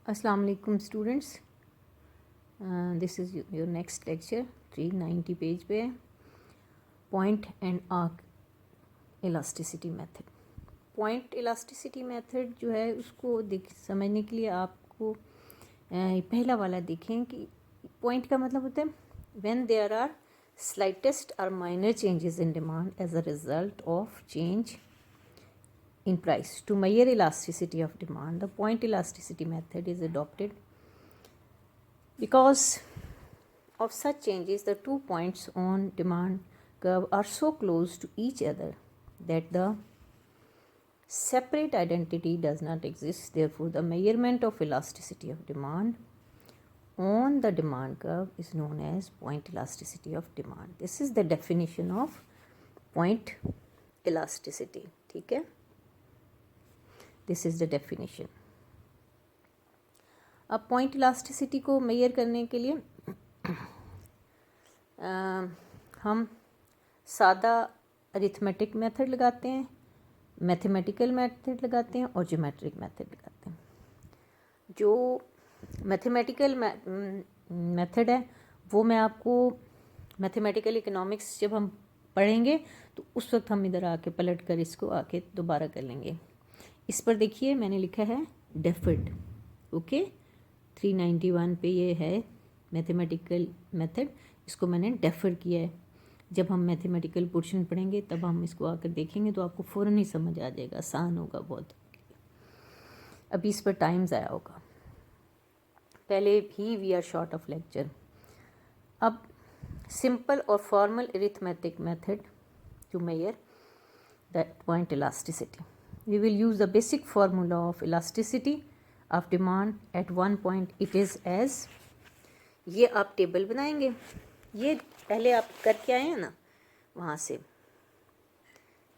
अस्सलाम वालेकुम students, this is your next lecture 390 page पे है। Point and arc elasticity method. Point elasticity method जो है उसको समझने के लिए आपको पहला वाला देखें कि पॉइंट का मतलब होता है व्हेन देयर आर स्लाइटेस्ट और minor changes in demand as a result of change in price. To measure elasticity of demand, the point elasticity method is adopted. Because of such changes, the 2 points on demand curve are so close to each other that the separate identity does not exist. Therefore, the measurement of elasticity of demand on the demand curve is known as point elasticity of demand. This is the definition of point elasticity. ठीक है, this is the definition. अब point elasticity को major करने के लिए हम सादा arithmetic method लगाते हैं, मैथमेटिकल मेथड लगाते हैं और ज्योमेट्रिक मेथड लगाते हैं। जो मैथमेटिकल मेथड है वो मैं आपको मैथमेटिकल इकोनॉमिक्स जब हम पढ़ेंगे तो उस वक्त हम इधर आके पलट कर इसको आके दोबारा कर लेंगे। इस पर देखिए मैंने लिखा है डेफर्ड, ओके 391 पे ये है मैथमेटिकल मेथड, इसको मैंने डेफर किया है। जब हम मैथमेटिकल पोर्शन पढ़ेंगे तब हम इसको आकर देखेंगे तो आपको फ़ौरन ही समझ आ जाएगा, आसान होगा बहुत। अभी इस पर टाइम ज़ाया होगा, पहले भी we are short of lecture. अब सिंपल और formal arithmetic method to measure the point elasticity. We will use the basic formula of elasticity of demand at one point. It is as, ये आप table बनाएंगे, ये पहले आप करके आए हैं ना, वहाँ से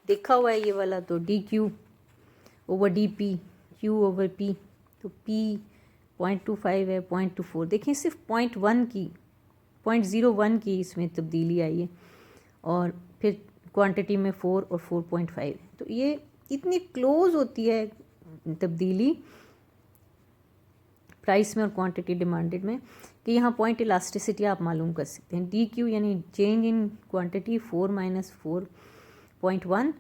देखा हुआ है ये वाला, तो D Q over D P, Q over P, तो पी 0.25 है, 0.24। देखें सिर्फ 0.1 की 0.01 की इसमें तब्दीली आई है और फिर क्वांटिटी में 4 और 4.5 है। तो ये इतनी क्लोज होती है तब्दीली प्राइस में और क्वांटिटी डिमांडेड में कि यहाँ पॉइंट इलास्टिसिटी आप मालूम कर सकते हैं। डी क्यू यानी चेंज इन क्वांटिटी 4 माइनस 4.1,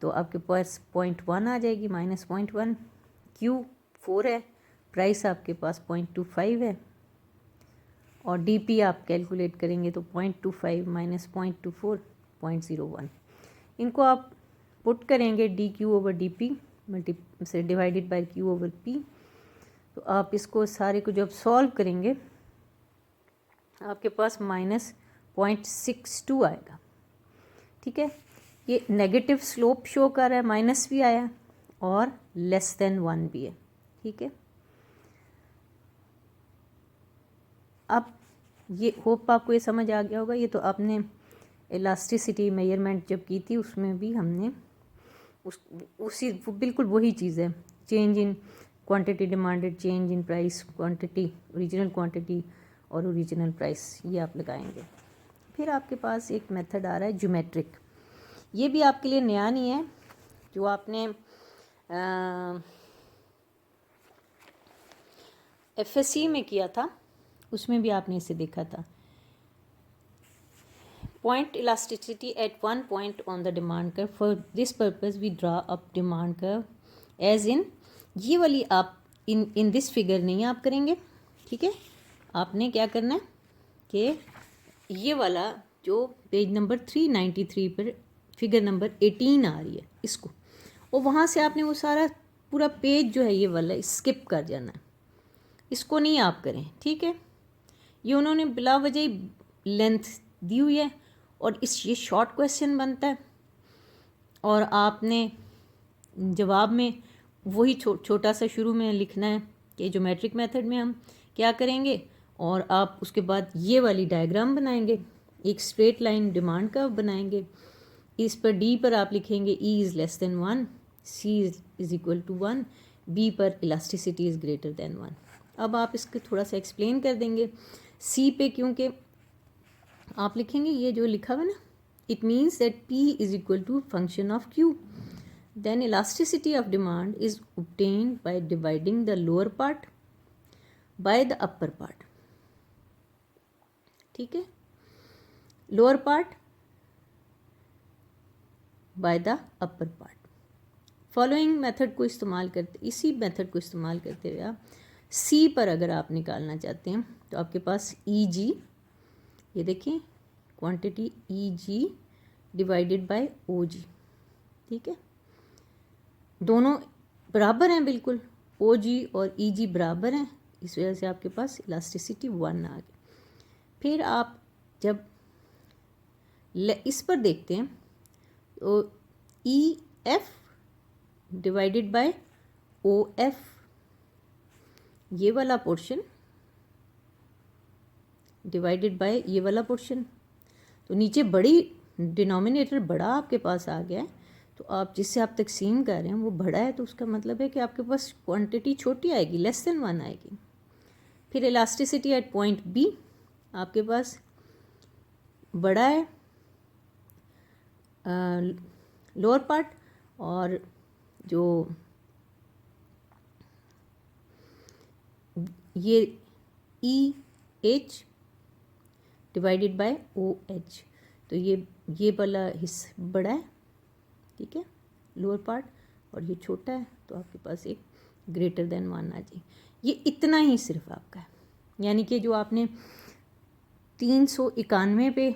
तो आपके पास 0.1 आ जाएगी माइनस 0.1। क्यू 4 है, प्राइस आपके पास 0.25 है और डी पी आप कैलकुलेट करेंगे तो 0.25 माइनस 0.24 0.01। इनको आप पुट करेंगे D Q over D P से divided by Q over P, तो आप इसको सारे को जब सॉल्व करेंगे आपके पास माइनस 0.62 आएगा। ठीक है, ये नेगेटिव स्लोप शो कर रहा है, माइनस भी आया और लेस देन 1 भी है। ठीक है, अब ये होप आपको ये समझ आ गया होगा। ये तो आपने इलास्टिसिटी मेजरमेंट जब की थी उसमें भी हमने उसी बिल्कुल वही चीज़ है, change in quantity demanded, change in price, quantity original quantity और ओरिजिनल प्राइस, ये आप लगाएंगे। फिर आपके पास एक मेथड आ रहा है ज्योमेट्रिक। ये भी आपके लिए नया नहीं है, जो आपने एफएससी में किया था उसमें भी आपने इसे देखा था। Point elasticity at one point on the demand curve. For this purpose we draw up demand curve as in, ये वाली आप इन दिस फिगर नहीं आप करेंगे। ठीक है, आपने क्या करना है कि ये वाला जो पेज नंबर 393 पर फिगर नंबर 18 आ रही है इसको, और वहाँ से आपने वो सारा पूरा पेज जो है ये वाला स्किप कर जाना है, इसको नहीं आप करें। ठीक है, ये उन्होंने बिला वजह लेंथ दी हुई है और ये शॉर्ट क्वेश्चन बनता है और आपने जवाब में वही छोटा सा शुरू में लिखना है कि ज्योमेट्रिक मेथड में हम क्या करेंगे, और आप उसके बाद ये वाली डायग्राम बनाएंगे, एक स्ट्रेट लाइन डिमांड कर्व बनाएंगे। इस पर डी पर आप लिखेंगे E is less than 1, C is equal to 1, B पर इलास्टिसिटी इज़ ग्रेटर देन 1। अब आप इसको थोड़ा सा एक्सप्लेन कर देंगे। सी पे क्योंकि आप लिखेंगे ये जो लिखा हुआ ना, it means that P is equal to function of Q, then elasticity of demand is obtained by dividing the lower part by the upper part, ठीक है, lower part by the upper part. Following method को इस्तेमाल करते, इसी method को इस्तेमाल करते हुए आप सी पर अगर आप निकालना चाहते हैं तो आपके पास ई जी, ये देखिए quantity E G divided by O G, ठीक है, दोनों बराबर हैं बिल्कुल, ओ जी और ई जी बराबर हैं, इस वजह से आपके पास इलास्टिसिटी 1 आ गई। फिर आप जब इस पर देखते हैं तो E F divided by O F, ये वाला पोर्शन डिवाइडेड बाय ये वाला पोर्शन, तो नीचे बड़ी डिनोमिनेटर बड़ा आपके पास आ गया है, तो आप जिससे आप तकसीम कर रहे हैं वो बड़ा है, तो उसका मतलब है कि आपके पास क्वांटिटी छोटी आएगी, लेस देन 1 आएगी। फिर इलास्टिसिटी एट पॉइंट बी आपके पास बड़ा है लोअर पार्ट, और जो ये E H divided by O H, तो ये वाला हिस्सा बड़ा है, ठीक है, लोअर पार्ट, और ये छोटा है, तो आपके पास एक ग्रेटर देन 1 आ जाए। ये इतना ही सिर्फ आपका है, यानी कि जो आपने 391 पे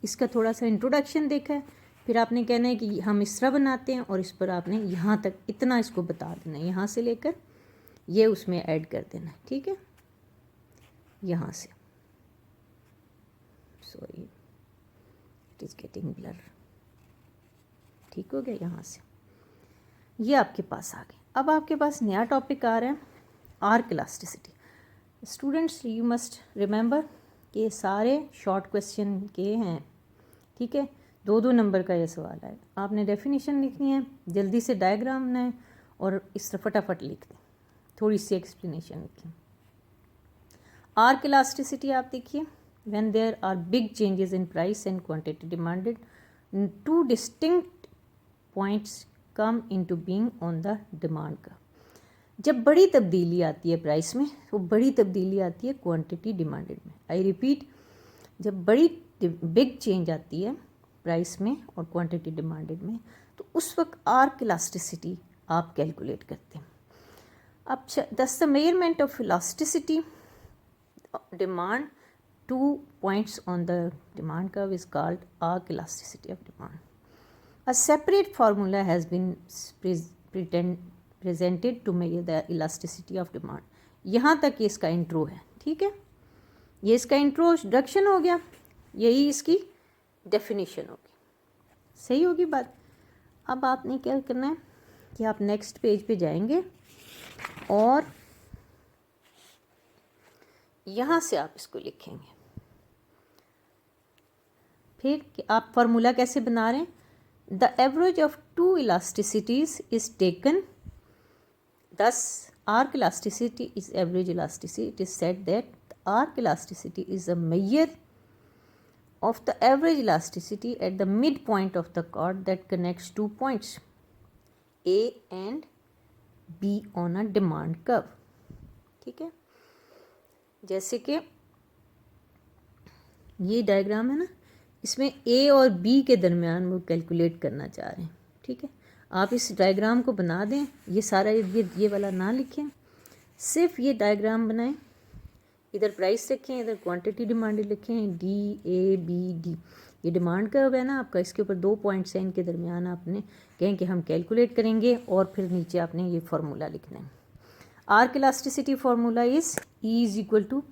इसका थोड़ा सा इंट्रोडक्शन देखा है, फिर आपने कहना है कि हम इस तरह बनाते हैं, और इस पर आपने यहाँ तक इतना इसको बता देना है, यहाँ से लेकर ये उसमें ऐड कर देना है, ठीक है, यहाँ से, sorry it is getting blur, ठीक हो गया, यहाँ से ये आपके पास आ गए। अब आपके पास नया टॉपिक आ रहा है arc elasticity. Students you must remember कि सारे शॉर्ट क्वेश्चन के हैं, ठीक है, 2-2 नंबर का ये सवाल है, आपने डेफिनेशन लिखनी है, जल्दी से डायग्राम बनाएं और इस तरह फटाफट लिख दें, थोड़ी सी एक्सप्लेनेशन लिखें। आर्क इलास्टिसिटी आप देखिए, when there are big changes in price and quantity demanded, 2 distinct points come into being on the demand का। जब बड़ी तब्दीली आती है प्राइस में, तो बड़ी तब्दीली आती है क्वांटिटी डिमांडेड में। आई रिपीट, जब बड़ी बिग चेंज आती है प्राइस में और क्वांटिटी डिमांडेड में, तो उस वक्त आर्क इलास्टिसिटी आप कैलकुलेट करते हैं। अब the measurement of elasticity demand 2 points on the demand curve is called arc elasticity of demand. A separate formula has been presented to measure the elasticity of demand. यहाँ तक इसका intro है, ठीक है, ये इसका इंट्रोडक्शन हो गया, यही इसकी डेफिनेशन होगी, सही होगी बात। अब आपने क्या करना है कि आप नेक्स्ट पेज पे जाएंगे और यहाँ से आप इसको लिखेंगे। फिर कि आप फार्मूला कैसे बना रहे हैं, the average of 2 इलास्टिसिटीज is taken, thus arc elasticity is average elasticity. It is said that the arc elasticity is a measure of the average elasticity at the midpoint of the chord that connects 2 points A and B on a demand curve, ठीक है, जैसे कि ये diagram है ना, इसमें ए और B के दरमियान वो कैलकुलेट करना चाह रहे हैं, ठीक है, आप इस डायग्राम को बना दें, ये सारा ये वाला ना लिखें, सिर्फ ये डायग्राम बनाएं, इधर प्राइस रखें, इधर क्वांटिटी डिमांडेड लिखें, डी ए बी डी, ये डिमांड कर्व है ना आपका, इसके ऊपर 2 पॉइंट्स हैं, इनके दरमियान आपने कहें कि हम कैलकुलेट करेंगे, और फिर नीचे आपने ये फार्मूला लिखना है। Arc elasticity formula is E is equal to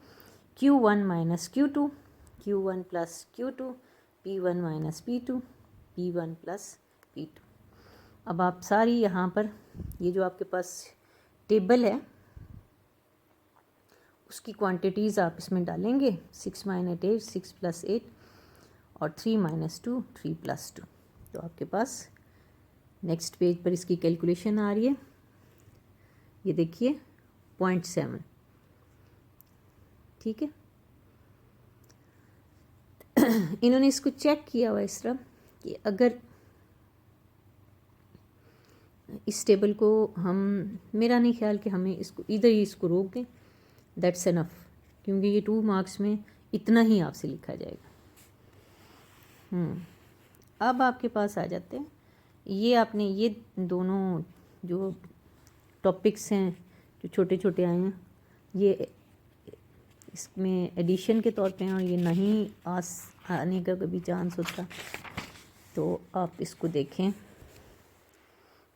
Q1 minus Q2, Q1 plus Q2, P1 minus P2, P1 plus P2। अब आप सारी यहाँ पर ये जो आपके पास टेबल है उसकी क्वांटिटीज़ आप इसमें डालेंगे, 6 माइनस 8 6 प्लस 8 और 3 माइनस 2 3 प्लस 2, तो आपके पास नेक्स्ट पेज पर इसकी कैलकुलेशन आ रही है, ये देखिए 0.7, ठीक है। इन्होंने इसको चेक किया हुआ इस तरह कि अगर इस टेबल को हम, मेरा नहीं ख्याल कि हमें इसको इधर ही इसको रोक दें, दैट्स इनफ, क्योंकि ये 2 मार्क्स में इतना ही आपसे लिखा जाएगा। अब आपके पास आ जाते हैं, ये आपने ये दोनों जो टॉपिक्स हैं जो छोटे छोटे आए हैं, ये इसमें एडिशन के तौर पे हैं और ये नहीं आने का कभी चांस होता, तो आप इसको देखें।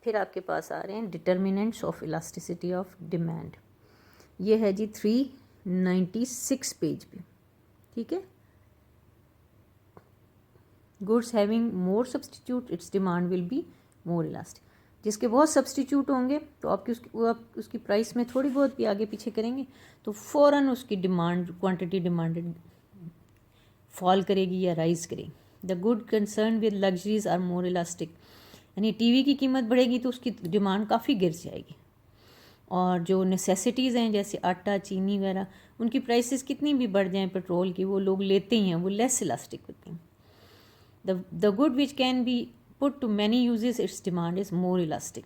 फिर आपके पास आ रहे हैं determinants of elasticity of demand. ये है जी 396 पेज पे, ठीक है। Goods having more substitute it's demand will be more elastic. जिसके बहुत सब्सटीट्यूट होंगे तो आपकी उसकी प्राइस में थोड़ी बहुत भी आगे पीछे करेंगे तो फ़ौरन उसकी डिमांड, क्वांटिटी डिमांडेड फॉल करेगी या राइज करेगी। The good concern with luxuries are more elastic, यानी टीवी की कीमत बढ़ेगी तो उसकी डिमांड काफ़ी गिर जाएगी। और जो नेसेसिटीज़ हैं जैसे आटा, चीनी वगैरह, उनकी प्राइसेस कितनी भी बढ़ जाएं पेट्रोल की, वो लोग लेते ही हैं, वो लेस इलास्टिक होती हैं। The good which can be put to many uses its demand is more elastic.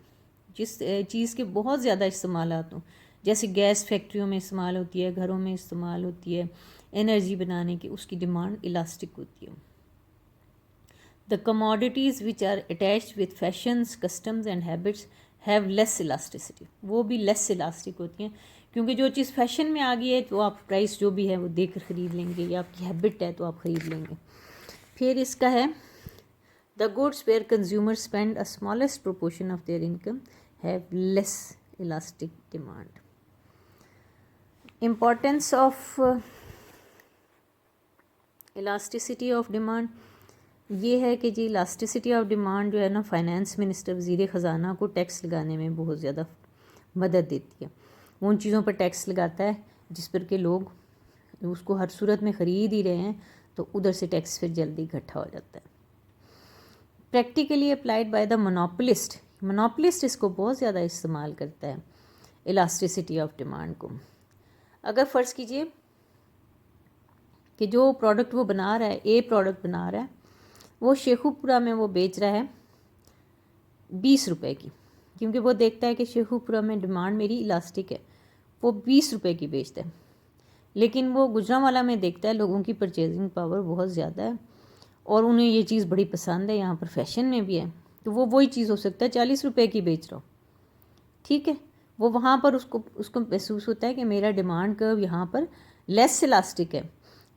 जिस चीज़ के बहुत ज़्यादा इस्तेमाल आते हो, जैसे गैस फैक्ट्रियों में इस्तेमाल होती है, घरों में इस्तेमाल होती है, एनर्जी बनाने की, उसकी डिमांड इलास्टिक होती है। The commodities which are attached with fashions, customs and habits have less elasticity, वो भी लेस इलास्टिक होती हैं, क्योंकि जो चीज़ फैशन में आ गई है तो आप प्राइस जो भी है वो देकर ख़रीद लेंगे, या आपकी हैबिट है तो आप ख़रीद लेंगे। फिर इसका है the goods where consumer spend a smallest proportion of their income have less elastic demand. Importance of elasticity of demand ये है कि जी इलास्टिसिटी ऑफ डिमांड जो है ना, फाइनेंस मिनिस्टर, वज़ीर ख़जाना को टैक्स लगाने में बहुत ज़्यादा मदद देती है। वो उन चीज़ों पर टैक्स लगाता है जिस पर के लोग उसको हर सूरत में ख़रीद ही रहे हैं, तो उधर से टैक्स फिर जल्दी इकट्ठा हो जाता है। Practically applied by the monopolist, monopolist इसको बहुत ज़्यादा इस्तेमाल करता है इलास्टिसिटी ऑफ डिमांड को। अगर फ़र्ज़ कीजिए कि जो प्रोडक्ट वो बना रहा है, ए प्रोडक्ट बना रहा है, वो शेखुपुरा में वो बेच रहा है 20 रुपए की, क्योंकि वो देखता है कि शेखुपुरा में डिमांड मेरी इलास्टिक है, वो 20 रुपए की बेचता है। लेकिन वो गुजरांवाला में देखता है लोगों की परचेजिंग पावर बहुत ज़्यादा है और उन्हें ये चीज़ बड़ी पसंद है, यहाँ पर फैशन में भी है, तो वो वही चीज़ हो सकता है 40 रुपए की बेच रहा हो, ठीक है। वो वहाँ पर उसको महसूस होता है कि मेरा डिमांड कर्व यहाँ पर लेस इलास्टिक है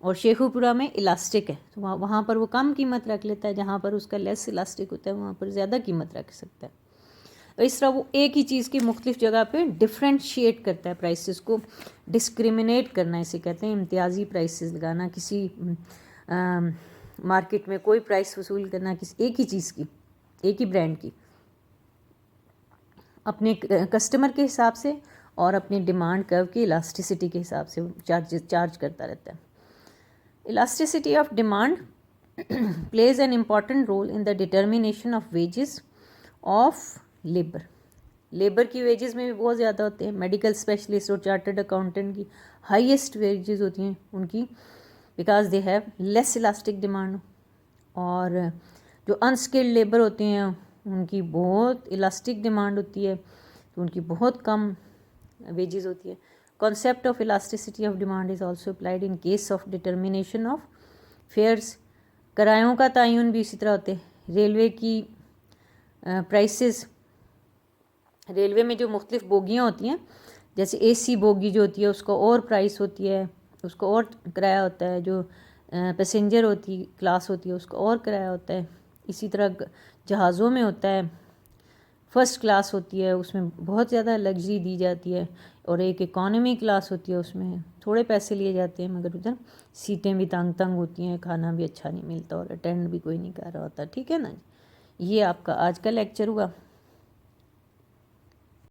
और शेखुपुरा में इलास्टिक है, तो वहाँ पर वो कम कीमत रख लेता है, जहाँ पर उसका लेस इलास्टिक होता है वहाँ पर ज़्यादा कीमत रख सकता है। और इस तरह वो एक ही चीज़ की मुख्तलिफ जगह पे डिफ्रेंशिएट करता है प्राइसेस को, डिस्क्रिमिनेट करना इसे कहते हैं, इम्तियाजी प्राइसेस लगाना, किसी मार्केट में कोई प्राइस वसूल करना किसी एक ही चीज़ की, एक ही ब्रांड की, अपने कस्टमर के हिसाब से और अपने डिमांड कर्व की इलास्टिसिटी के हिसाब से चार्ज करता रहता है। Elasticity of demand plays an important role in the determination of wages of labor. Labour की वेजेस में भी बहुत ज़्यादा होते हैं। मेडिकल स्पेशलिस्ट और चार्टर्ड अकाउंटेंट की हाईएस्ट वेजेस होती हैं उनकी, because they have less elastic demand. और जो अनस्किल्ड लेबर होते हैं उनकी बहुत इलास्टिक डिमांड होती है, तो उनकी बहुत कम वेजेस होती है। Concept of elasticity of demand is also applied in case of determination of fares. किरायों का तयन भी इसी तरह होते हैं। रेलवे की प्राइसेस, रेलवे में जो मुख्तलिफ बोगियाँ होती हैं, जैसे AC बोगी जो होती है उसका और प्राइस होती है, उसका और किराया होता है। जो पैसेंजर होती क्लास होती है उसका और किराया होता है। इसी तरह जहाज़ों में होता है, फ़र्स्ट क्लास होती है उसमें बहुत ज़्यादा लग्जरी दी जाती है, और एक इकॉनमी क्लास होती है उसमें थोड़े पैसे लिए जाते हैं, मगर उधर सीटें भी तंग तंग होती हैं, खाना भी अच्छा नहीं मिलता और अटेंड भी कोई नहीं कर रहा होता, ठीक है ना। ये आपका आज का लेक्चर हुआ।